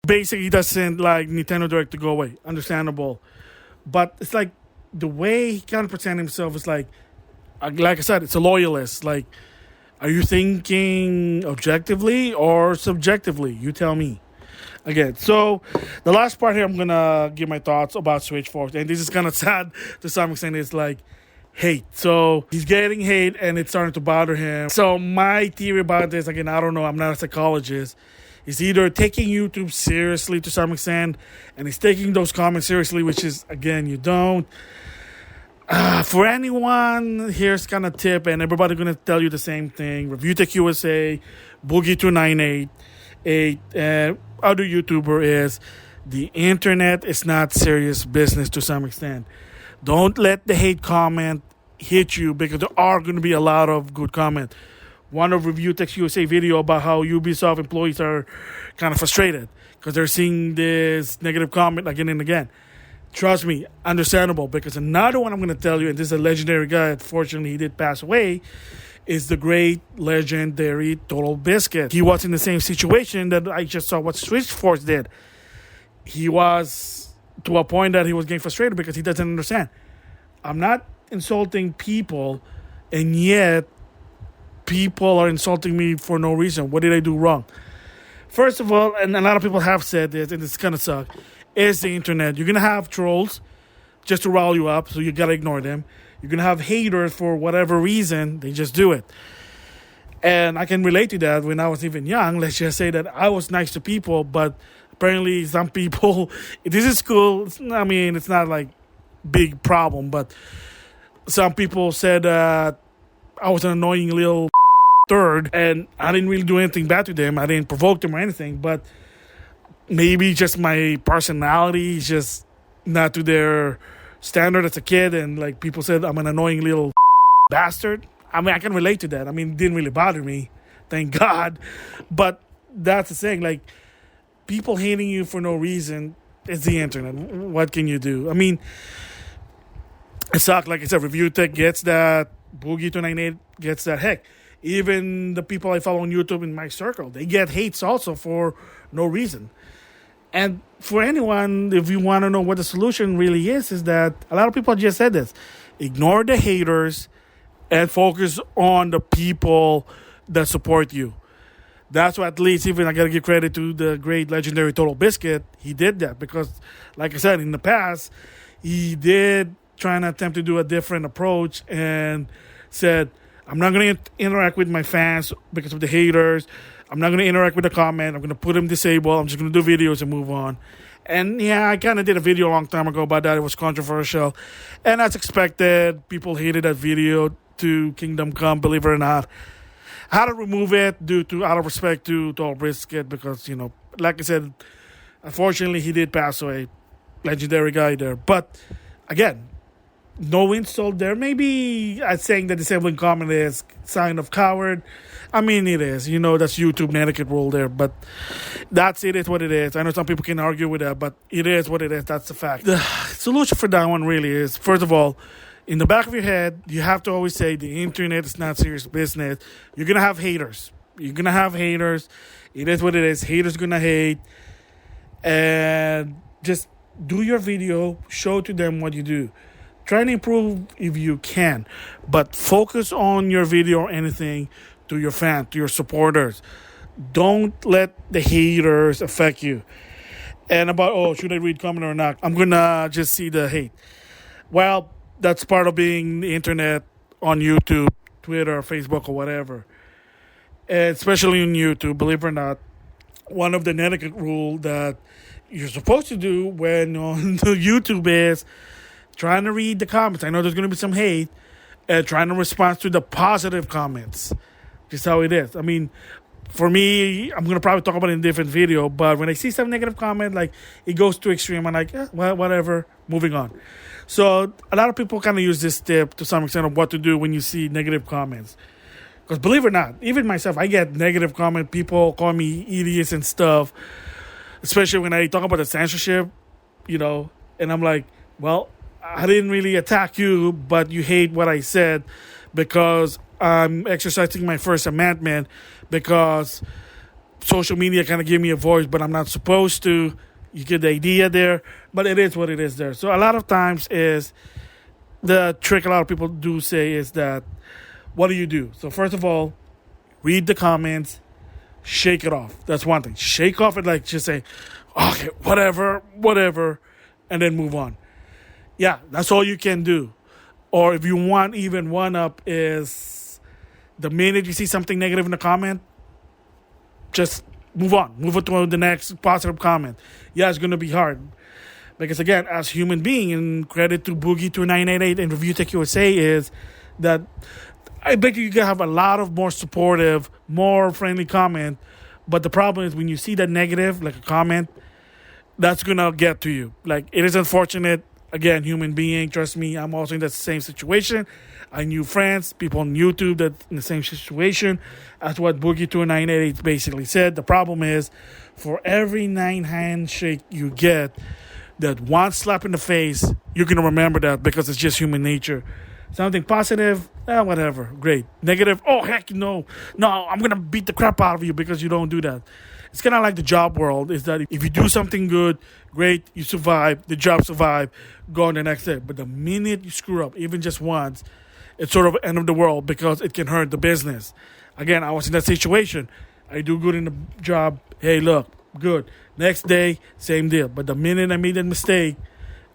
Basically, he doesn't like Nintendo Direct to go away. Understandable. But it's like the way he kind of presents himself is like I said, it's a loyalist. Like, are you thinking objectively or subjectively? You tell me. Again, so the last part here, I'm going to give my thoughts about SwitchForce. And this is kind of sad to some extent. It's like hate. So he's getting hate and it's starting to bother him. So my theory about this, again, I don't know. I'm not a psychologist. He's either taking YouTube seriously to some extent and he's taking those comments seriously, which is, again, you don't. For anyone, here's kind of tip, and everybody going to tell you the same thing. Review Tech USA, Boogie2988, and other YouTuber is the internet is not serious business to some extent. Don't let the hate comment hit you because there are going to be a lot of good comment. One of Review Tech USA video about how Ubisoft employees are kind of frustrated because they're seeing this negative comment again and again. Trust me, understandable, because another one I'm going to tell you, and this is a legendary guy, unfortunately he did pass away, is the great legendary Total Biscuit. He was in the same situation that I just saw what SwitchForce did. He was to a point that he was getting frustrated because he doesn't understand. I'm not insulting people, and yet people are insulting me for no reason. What did I do wrong? First of all, and a lot of people have said this, and it's kind of suck, is the internet. You're going to have trolls just to rile you up, so you got to ignore them. You're going to have haters for whatever reason. They just do it. And I can relate to that. When I was even young, let's just say that I was nice to people, but apparently some people, this is cool. I mean, it's not like big problem, but some people said I was an annoying little third, and I didn't really do anything bad to them. I didn't provoke them or anything, but maybe just my personality is just not to their standard as a kid, and like people said I'm an annoying little bastard. I mean, I can relate to that. I mean, it didn't really bother me, thank God. But that's the thing, like people hating you for no reason. It's the internet. What can you do? I mean, it sucks. Like I said, Review Tech gets that. Boogie298 gets that. Heck, even the people I follow on YouTube in my circle, they get hates also for no reason. And for anyone, if you want to know what the solution really is that a lot of people just said this. Ignore the haters and focus on the people that support you. That's why, at least, even I got to give credit to the great legendary Total Biscuit. He did that because, like I said, in the past, he did try and attempt to do a different approach and said, I'm not going to interact with my fans because of the haters. I'm not going to interact with the comment. I'm going to put them disabled. I'm just going to do videos and move on. And yeah, I kind of did a video a long time ago about that. It was controversial. And as expected, people hated that video to Kingdom Come, believe it or not. I had to remove it out of respect to Total Biscuit because, you know, like I said, unfortunately he did pass away. Legendary guy there. But again, no insult there. Maybe saying that disabling comment is sign of coward. I mean, it is. You know, that's YouTube etiquette rule there. But that's it is what it is. I know some people can argue with that, but it is what it is. That's the fact. The solution for that one really is, first of all, in the back of your head, you have to always say the internet is not serious business. You're going to have haters. You're going to have haters. It is what it is. Haters going to hate. And just do your video. Show to them what you do. Try and improve if you can. But focus on your video or anything to your fans, to your supporters. Don't let the haters affect you. And about, should I read comment or not? I'm going to just see the hate. Well, that's part of being the internet on YouTube, Twitter, Facebook, or whatever. And especially on YouTube, believe it or not, one of the etiquette rule that you're supposed to do when on the YouTube is trying to read the comments. I know there's going to be some hate, and trying to respond to the positive comments. Just how it is. I mean, for me, I'm going to probably talk about it in a different video, but when I see some negative comment, like, it goes too extreme. I'm like, well, whatever, moving on. So a lot of people kind of use this tip to some extent of what to do when you see negative comments. Because believe it or not, even myself, I get negative comments. People call me idiots and stuff, especially when I talk about the censorship, you know, and I'm like, well, I didn't really attack you, but you hate what I said because I'm exercising my First Amendment because social media kind of give me a voice, but I'm not supposed to. You get the idea there, but it is what it is there. So a lot of times is the trick a lot of people do say is that, what do? So first of all, read the comments, shake it off. That's one thing. Shake off it, like just say, okay, whatever, and then move on. Yeah, that's all you can do. Or if you want even one up is the minute you see something negative in the comment, just move on. Move it to the next positive comment. Yeah, it's going to be hard. Because again, as human being, and credit to Boogie2988 and Review Tech USA is that I bet you can have a lot of more supportive, more friendly comment. But the problem is when you see that negative, like a comment, that's going to get to you. Like, it is unfortunate. Again, human being, trust me, I'm also in that same situation. I knew friends, people on YouTube that's in the same situation. That's what Boogie2988 basically said. The problem is, for every 9 handshake you get, that one slap in the face, you're going to remember that because it's just human nature. Something positive, whatever, great. Negative, oh, heck no. No, I'm going to beat the crap out of you because you don't do that. It's kind of like the job world, is that if you do something good, great, you survive, the job survive, go on the next day. But the minute you screw up, even just once, it's sort of end of the world because it can hurt the business. Again, I was in that situation. I do good in the job. Hey, look, good. Next day, same deal. But the minute I made that mistake,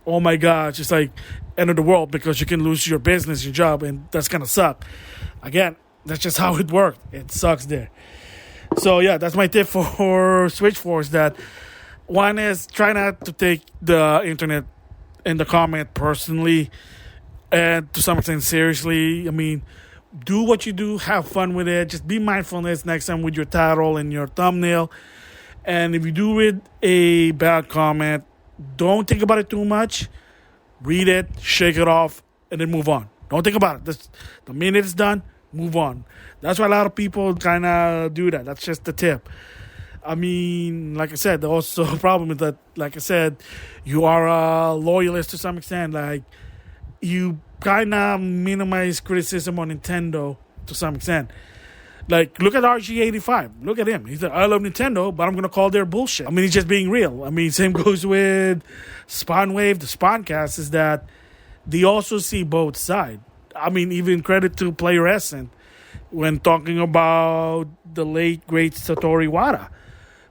oh my gosh, it's like end of the world because you can lose your business, your job, and that's going to suck. Again, that's just how it worked. It sucks there. So, yeah, that's my tip for SwitchForce, that one is try not to take the internet and the comment personally and to some extent seriously. I mean, do what you do, have fun with it. Just be mindfulness next time with your title and your thumbnail. And if you do read a bad comment, don't think about it too much. Read it, shake it off, and then move on. Don't think about it. The minute it's done, move on. That's why a lot of people kind of do that. That's just the tip. I mean, like I said, the also problem is that, like I said, you are a loyalist to some extent. Like, you kind of minimize criticism on Nintendo to some extent. Like, look at RG85. Look at him. He said, I love Nintendo, but I'm going to call their bullshit. I mean, he's just being real. I mean, same goes with Spawnwave, the Spawncast, is that they also see both sides. I mean, even credit to Player Essence when talking about the late, great Satoru Iwata.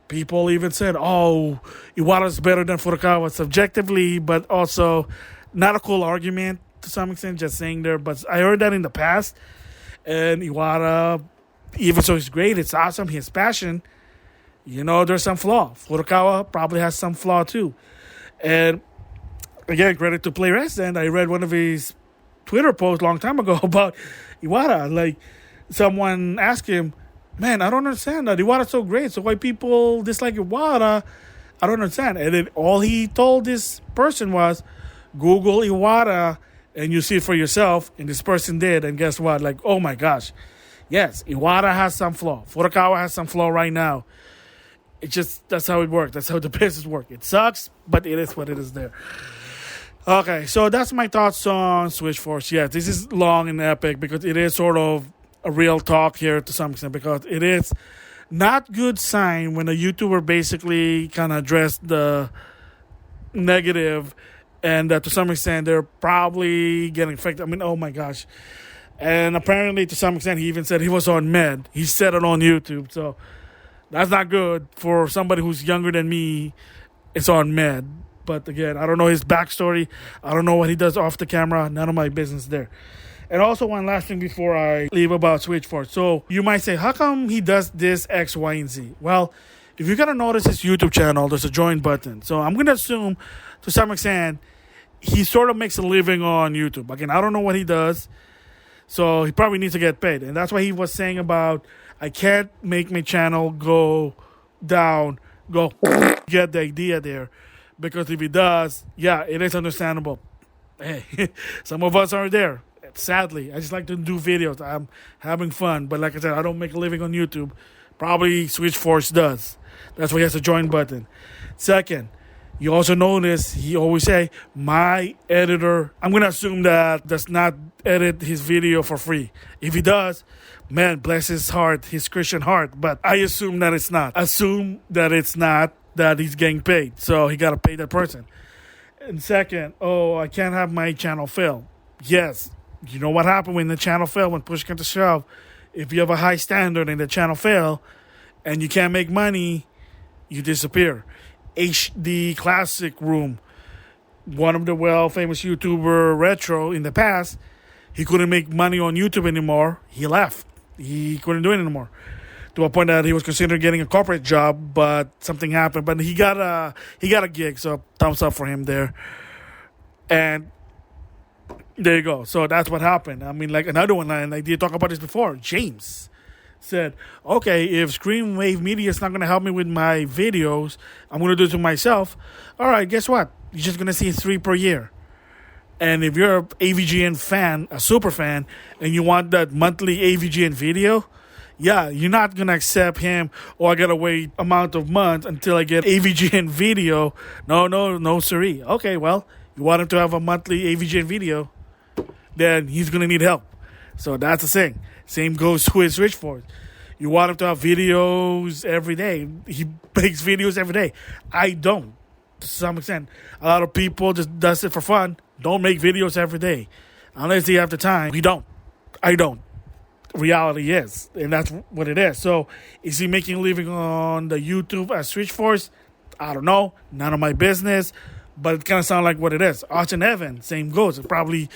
People even said, oh, Iwata's better than Furukawa subjectively, but also not a cool argument to some extent, just saying there. But I heard that in the past, and Iwata, even though he's great, it's awesome, he has passion, there's some flaw. Furukawa probably has some flaw too. And again, credit to Player Essence, I read one of his Twitter post a long time ago about Iwata. Like, someone asked him, man, I don't understand that. Iwata's so great, so why people dislike Iwata? I don't understand. And then all he told this person was, Google Iwata and you see it for yourself. And this person did, and guess what? Like, oh my gosh. Yes, Iwata has some flaw. Furukawa has some flaw right now. That's how it works. That's how the business works. It sucks, but it is what it is there. Okay, so that's my thoughts on SwitchForce. Yeah, this is long and epic because it is sort of a real talk here to some extent, because it is not good sign when a YouTuber basically kind of addressed the negative, and to some extent they're probably getting affected. I mean, oh my gosh. And apparently to some extent he even said he was on med. He said it on YouTube, so that's not good for somebody who's younger than me. It's on med. But again, I don't know his backstory. I don't know what he does off the camera. None of my business there. And also one last thing before I leave about SwitchForce. So you might say, how come he does this X, Y, and Z? Well, if you're going to notice his YouTube channel, there's a join button. So I'm going to assume to some extent he sort of makes a living on YouTube. Again, I don't know what he does. So he probably needs to get paid. And that's why he was saying about, I can't make my channel go down, get the idea there. Because if he does, yeah, it is understandable. Hey, some of us aren't there. Sadly, I just like to do videos. I'm having fun. But like I said, I don't make a living on YouTube. Probably SwitchForce does. That's why he has a join button. Second, You also notice he always say, my editor, I'm going to assume that does not edit his video for free. If he does, man, bless his heart, his Christian heart. But I assume that it's not. Assume that it's not, that he's getting paid. So he got to pay that person. And second, I can't have my channel fail. Yes, you know what happened when the channel failed, when push came to shove. If you have a high standard and the channel fail and you can't make money, you disappear. HD Classic Room, one of the famous YouTuber Retro in the past, he couldn't make money on YouTube anymore. He left. He couldn't do it anymore. To a point that he was considering getting a corporate job, but something happened. But he got a gig, so thumbs up for him there. And there you go. So that's what happened. I mean, like another one, and I did talk about this before. James said, okay, if Screenwave Media is not going to help me with my videos, I'm going to do it to myself. All right, guess what? You're just going to see 3 per year. And if you're an AVGN fan, a super fan, and you want that monthly AVGN video, yeah, you're not going to accept him, I got to wait amount of months until I get AVGN video. No, siree. Okay, well, you want him to have a monthly AVGN video, then he's going to need help. So that's the thing. Same goes with SwitchForce. You want him to have videos every day. He makes videos every day. I don't, to some extent. A lot of people just does it for fun. Don't make videos every day. Unless they have the time. We don't. I don't. Reality is. And that's what it is. So, is he making a living on the YouTube as SwitchForce? I don't know. None of my business. But it kind of sounds like what it is. Austin Evan, same goes. It's probably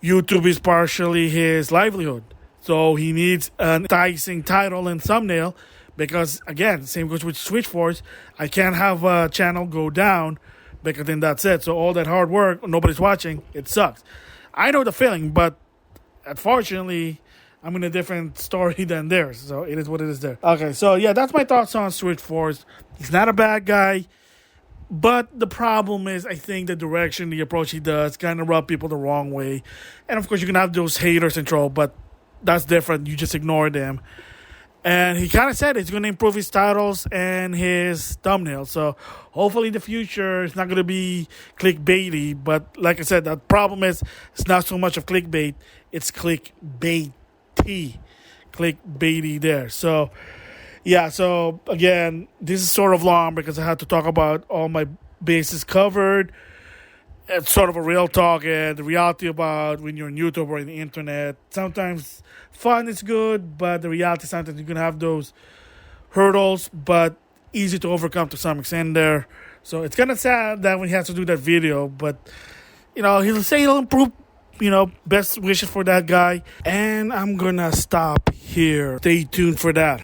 YouTube is partially his livelihood. So he needs an enticing title and thumbnail because, again, same goes with SwitchForce. I can't have a channel go down because then that's it. So all that hard work, nobody's watching, it sucks. I know the feeling, but unfortunately, I'm in a different story than theirs. So it is what it is there. Okay, so yeah, that's my thoughts on SwitchForce. He's not a bad guy. But the problem is, I think the direction, the approach he does kind of rub people the wrong way. And of course, you can have those haters and troll, but that's different. You just ignore them. And he kind of said he's going to improve his titles and his thumbnails. So hopefully in the future, it's not going to be clickbaity. But like I said, the problem is it's not so much of clickbait. It's clickbaity. Clickbaity there. So yeah, so again, this is sort of long because I had to talk about all my bases covered. It's sort of a real talk and the reality about when you're on YouTube or on the internet. Sometimes fun is good, but the reality sometimes you're going to have those hurdles, but easy to overcome to some extent there. So it's kind of sad that when he has to do that video, but, he'll say he'll improve, best wishes for that guy. And I'm going to stop here. Stay tuned for that.